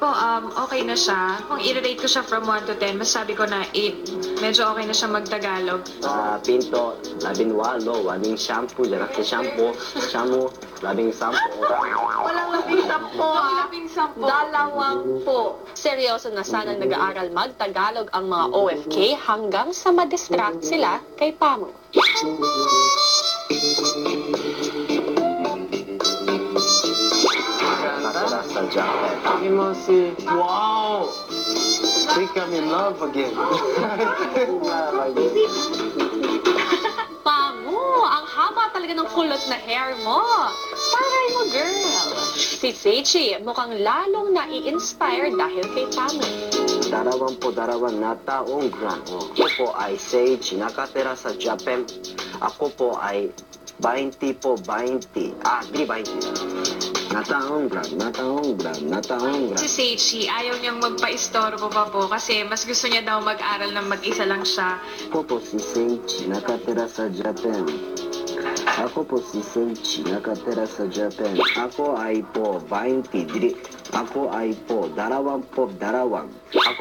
po, okay na siya. Kung i-rate ko siya from 1 to 10, masabi ko na 8. Medyo okay na siya mag-Tagalog. Pinto, 18, 17, じゃなくてシャンプー、13. Walang 10. Labing 10. 20. Seryoso na sanang nag-aaral mag-Tagalog ang mga OFK hanggang sa ma-distract sila kay Pamu. Sa jacket. Wow! Think I'm in love again. Pamu, ang haba talaga ng kulot na hair mo. Taray mo, girl. Si Seichi mukhang lalong nai-inspire dahil kay Pamu. 22 na taong gulang. Ako po ay Seichi nakatira sa Japan. Ako po ay 20 po, 20. Di 20. Nataong gulang. Si Seichi, ayaw niyang magpa-istorbo pa po kasi mas gusto niya daw mag-aral na mag-isa lang siya. Ako po si Seichi nakatira sa Japan. Ako po si Seichi nakatira sa Japan. Ako ay po 20. Ako ay po 22. Ako